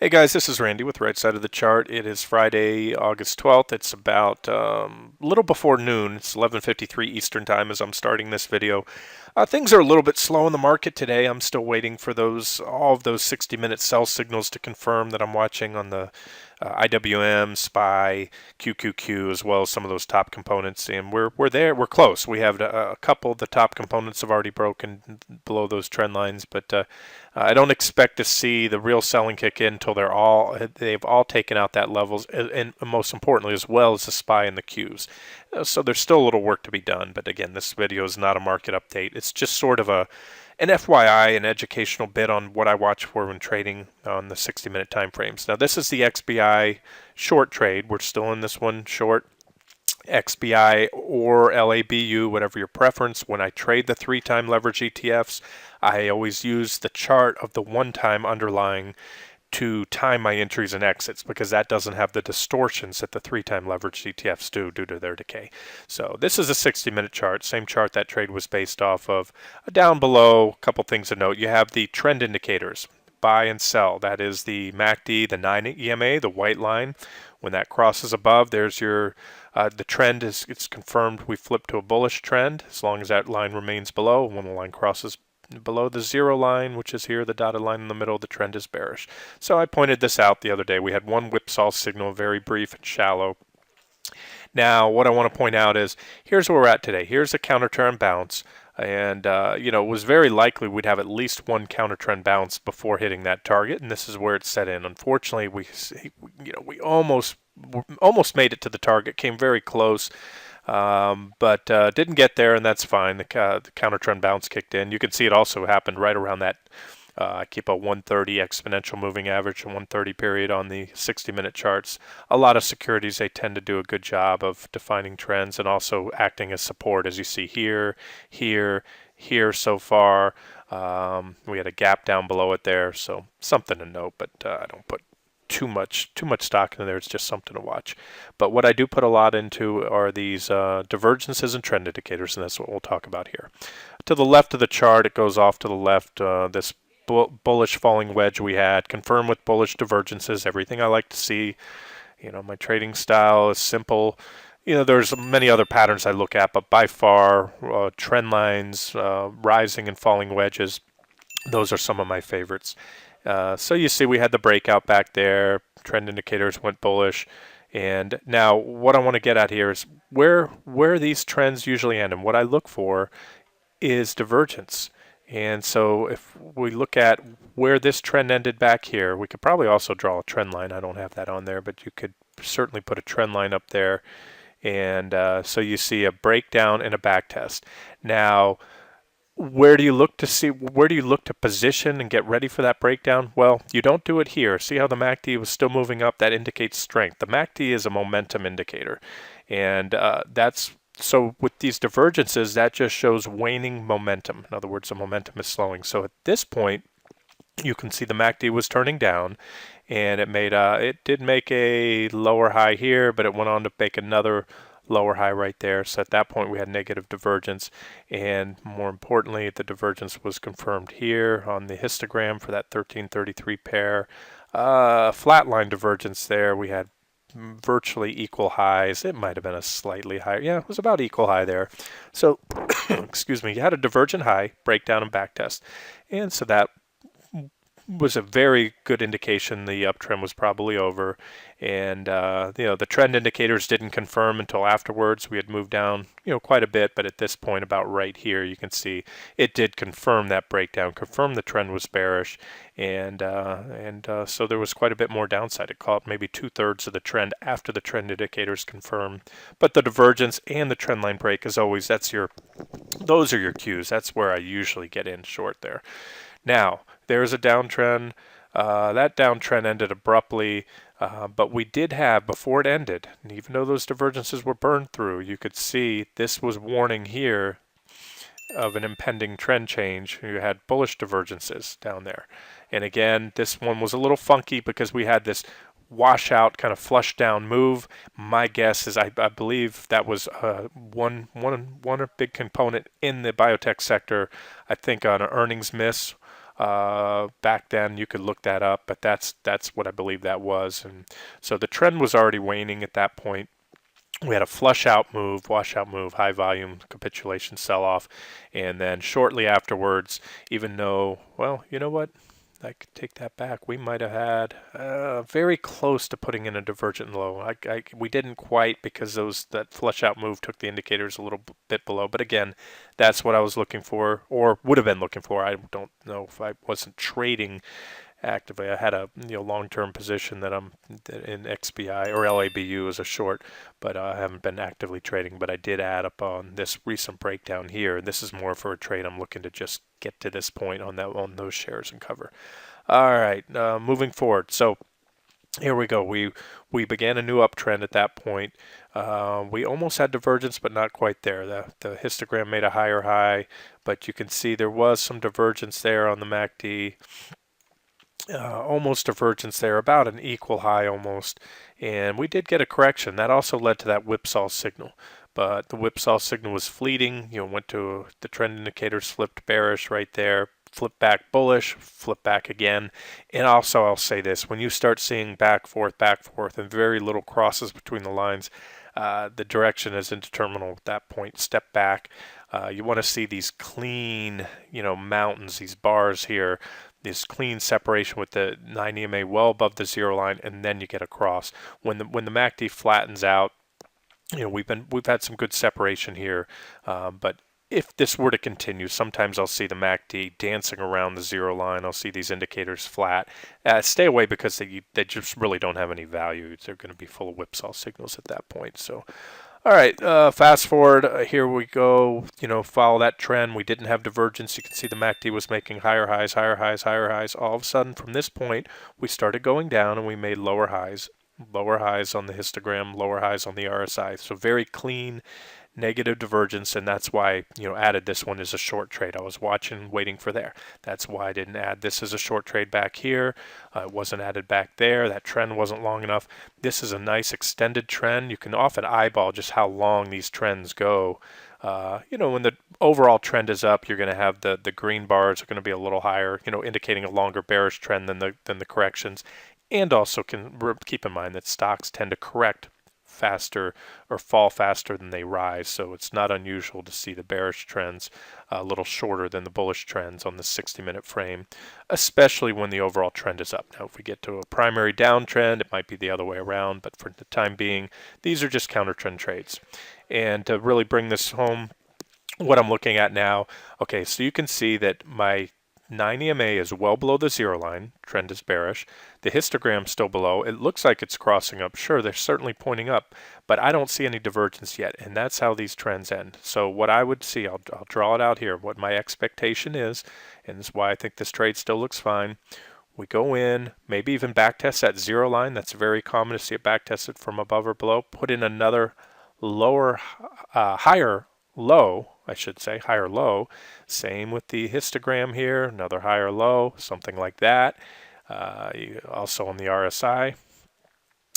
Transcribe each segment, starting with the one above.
Hey guys, this is Randy with Right Side of the Chart. It is Friday, August 12th. It's about a little before noon. It's 11:53 Eastern Time as I'm starting this video. Things are a little bit slow in the market today. I'm still waiting for all of those 60-minute sell signals to confirm that I'm watching on the IWM, SPY, QQQ, as well as some of those top components. And we're there. We're close. We have a couple of the top components have already broken below those trend lines, but I don't expect to see the real selling kick in until they've all taken out that levels, and most importantly, as well as the SPY and the Qs. So there's still a little work to be done. But again, this video is not a market update. It's just sort of an FYI, an educational bit on what I watch for when trading on the 60-minute time frames. Now, this is the XBI short trade. We're still in this one short. XBI or LABU, whatever your preference. When I trade the 3-time leverage ETFs, I always use the chart of the 1-time underlying to time my entries and exits, because that doesn't have the distortions that the 3-time leveraged ETFs do due to their decay. So this is a 60-minute chart, same chart that trade was based off of. Down below, a couple things to note. You have the trend indicators, buy and sell. That is the MACD, the 9 EMA, the white line. When that crosses above, there's your the trend it's confirmed. We flip to a bullish trend as long as that line remains below. When the line crosses below the zero line, which is here, the dotted line in the middle, the trend is bearish. So I pointed this out the other day. We had one whipsaw signal, very brief and shallow. Now, what I want to point out is here's where we're at today. Here's a counter trend bounce. And, it was very likely we'd have at least one counter trend bounce before hitting that target. And this is where it set in. Unfortunately, we almost made it to the target, came very close. But didn't get there, and that's fine. The counter trend bounce kicked in. You can see it also happened right around that. I keep a 130 exponential moving average and 130 period on the 60-minute charts. A lot of securities, they tend to do a good job of defining trends and also acting as support, as you see here, here so far. We had a gap down below it there, so something to note, but I don't put too much stock in there. It's just something to watch. But what I do put a lot into are these divergences and trend indicators, and that's what we'll talk about here. To the left of the chart, it goes off to the left. This bullish falling wedge we had, confirmed with bullish divergences. Everything I like to see. My trading style is simple. There's many other patterns I look at, but by far, trend lines, rising and falling wedges, those are some of my favorites. So you see we had the breakout back there, trend indicators went bullish, and now what I want to get at here is where these trends usually end, and what I look for is divergence. And so if we look at where this trend ended back here, we could probably also draw a trend line. I don't have that on there, but you could certainly put a trend line up there. And so you see a breakdown and a back test. Now, where do you look to position and get ready for that breakdown? Well, you don't do it here. See how the MACD was still moving up? That indicates strength. The MACD is a momentum indicator. And so with these divergences, that just shows waning momentum. In other words, the momentum is slowing. So at this point, you can see the MACD was turning down, and it did make a lower high here, but it went on to make another lower high right there. So at that point, we had negative divergence, and more importantly, the divergence was confirmed here on the histogram for that 1333 pair. Flat line divergence there. We had virtually equal highs. It might have been a slightly higher. Yeah, it was about equal high there. So, excuse me, you had a divergent high, breakdown and backtest. And so that was a very good indication the uptrend was probably over. And, the trend indicators didn't confirm until afterwards. We had moved down, quite a bit, but at this point about right here, you can see it did confirm that breakdown, confirm the trend was bearish. And so there was quite a bit more downside. It caught maybe 2/3 of the trend after the trend indicators confirm. But the divergence and the trend line break, as always, those are your cues. That's where I usually get in short there. Now, there's a downtrend. That downtrend ended abruptly, but we did have, before it ended, and even though those divergences were burned through, you could see this was warning here of an impending trend change. You had bullish divergences down there. And again, this one was a little funky because we had this washout kind of flush down move. My guess is I believe that was one big component in the biotech sector. I think on an earnings miss back then. You could look that up, but that's what I believe that was. And so the trend was already waning at that point. We had a flush out move, washout move, high volume capitulation sell off, and then shortly afterwards, even though, well, you know what? I could take that back. We might have had very close to putting in a divergent low. We didn't quite because that flush out move took the indicators a little bit below. But again, that's what I was looking for, or would have been looking for. I don't know if I wasn't trading actively. I had a long-term position that I'm in XBI or LABU as a short, but I haven't been actively trading. But I did add up on this recent breakdown here, and this is more for a trade. I'm looking to just get to this point on those shares and cover. All right, moving forward. So here we go. We began a new uptrend at that point. We almost had divergence, but not quite there. The histogram made a higher high, but you can see there was some divergence there on the MACD. Almost divergence there, about an equal high almost, and we did get a correction. That also led to that whipsaw signal, but the whipsaw signal was fleeting. Went to the trend indicators, flipped bearish right there, flipped back bullish, flipped back again. And also I'll say this, when you start seeing back, forth, and very little crosses between the lines, the direction is indeterminate at that point. Step back. You want to see these clean, mountains, these bars here, this clean separation with the 9 EMA well above the zero line, and then you get a cross. When the MACD flattens out, we've had some good separation here, but if this were to continue, sometimes I'll see the MACD dancing around the zero line. I'll see these indicators flat. Stay away because they just really don't have any value. They're going to be full of whipsaw signals at that point. So, all right, fast forward. Here we go. Follow that trend. We didn't have divergence. You can see the MACD was making higher highs, higher highs, higher highs. All of a sudden, from this point, we started going down and we made lower highs on the histogram, lower highs on the RSI. So very clean negative divergence, and that's why added this one as a short trade. I was watching, waiting for there. That's why I didn't add this as a short trade back here. It wasn't added back there. That trend wasn't long enough. This is a nice extended trend. You can often eyeball just how long these trends go. When the overall trend is up, you're going to have the green bars are going to be a little higher, indicating a longer bearish trend than the corrections. And also keep in mind that stocks tend to correct faster or fall faster than they rise, so it's not unusual to see the bearish trends a little shorter than the bullish trends on the 60-minute frame, especially when the overall trend is up. Now if we get to a primary downtrend, it might be the other way around, but for the time being, these are just counter trend trades. And to really bring this home, what I'm looking at now, okay, so you can see that my 9 EMA is well below the zero line. Trend is bearish. The histogram's still below. It looks like it's crossing up. Sure, they're certainly pointing up, but I don't see any divergence yet, and that's how these trends end. So what I would see, I'll draw it out here, what my expectation is, and this is why I think this trade still looks fine. We go in, maybe even backtest that zero line. That's very common to see it backtested from above or below. Put in another higher low, I should say, higher low. Same with the histogram here, another higher low, something like that. Also on the RSI,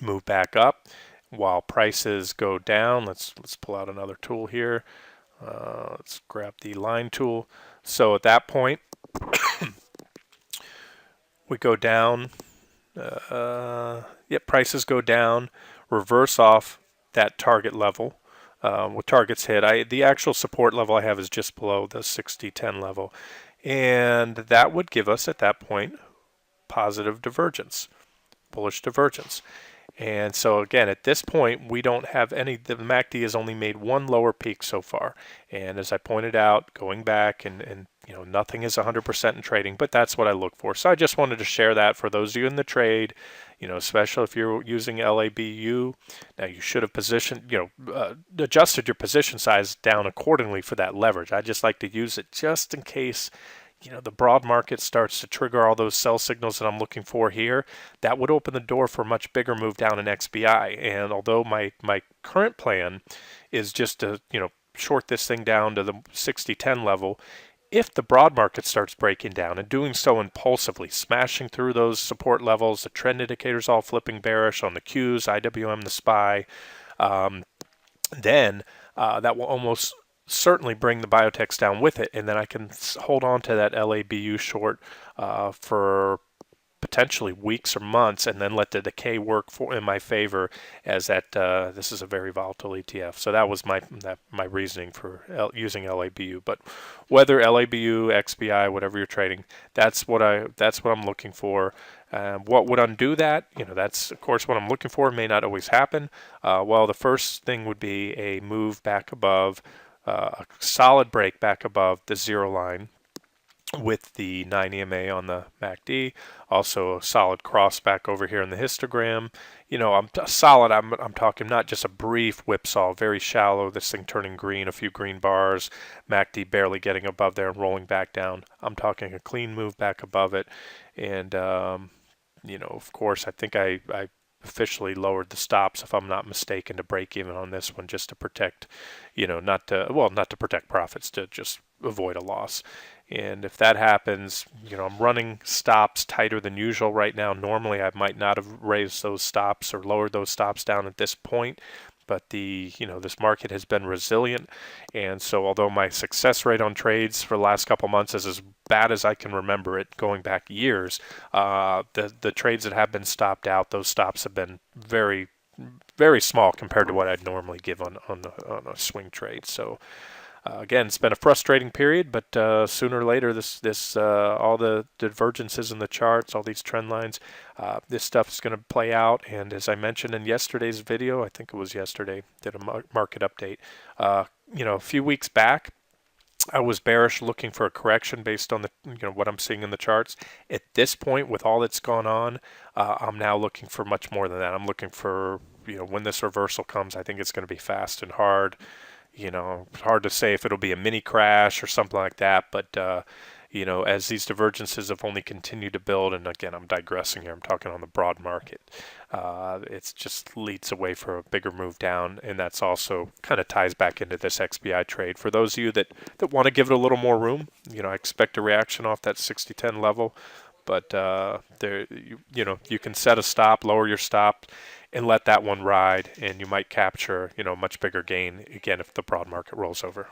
move back up while prices go down. Let's pull out another tool here. Let's grab the line tool. So at that point, we go down. Prices go down, reverse off that target level. With targets hit, the actual support level I have is just below the 60-10 level, and that would give us at that point positive divergence, bullish divergence. And so again, at this point, we don't have any. The MACD has only made one lower peak so far, and as I pointed out, going back and nothing is 100% in trading, but that's what I look for. So I just wanted to share that for those of you in the trade. Especially if you're using LABU, now you should have adjusted your position size down accordingly for that leverage. I just like to use it just in case, the broad market starts to trigger all those sell signals that I'm looking for here. That would open the door for a much bigger move down in XBI. And although my current plan is just to, short this thing down to the 60-10 level, if the broad market starts breaking down and doing so impulsively, smashing through those support levels, the trend indicators all flipping bearish on the Qs, IWM, the SPY, then that will almost certainly bring the biotechs down with it, and then I can hold on to that LABU short for potentially weeks or months, and then let the decay work for in my favor, as that this is a very volatile ETF. So that was my reasoning for using LABU. But whether LABU, XBI, whatever you're trading, that's what I'm looking for. What would undo that? That's of course what I'm looking for. May not always happen. Well, the first thing would be a move back above, a solid break back above the zero line with the 9 EMA on the MACD, also a solid cross back over here in the histogram. I'm solid. I'm talking not just a brief whipsaw, very shallow. This thing turning green, a few green bars, MACD barely getting above there and rolling back down. I'm talking a clean move back above it, and of course, I think I officially lowered the stops, if I'm not mistaken, to break even on this one, just to protect, not to protect profits, to just avoid a loss. And if that happens, I'm running stops tighter than usual right now. Normally, I might not have raised those stops or lowered those stops down at this point, but this market has been resilient, and so although my success rate on trades for the last couple months is as bad as I can remember it, going back years, the trades that have been stopped out, those stops have been very, very small compared to what I'd normally give on a swing trade. So again, it's been a frustrating period, but sooner or later, this all the divergences in the charts, all these trend lines, this stuff is going to play out. And as I mentioned in yesterday's video, I think it was yesterday, did a market update. A few weeks back, I was bearish, looking for a correction based on what I'm seeing in the charts. At this point, with all that's gone on, I'm now looking for much more than that. I'm looking for when this reversal comes, I think it's going to be fast and hard. It's hard to say if it'll be a mini crash or something like that, but as these divergences have only continued to build, and again, I'm digressing here, I'm talking on the broad market, it just leads away for a bigger move down, and that's also kind of ties back into this XBI trade. For those of you that want to give it a little more room, I expect a reaction off that 60-10 level, but you can set a stop, lower your stop, and let that one ride, and you might capture, much bigger gain, again, if the broad market rolls over.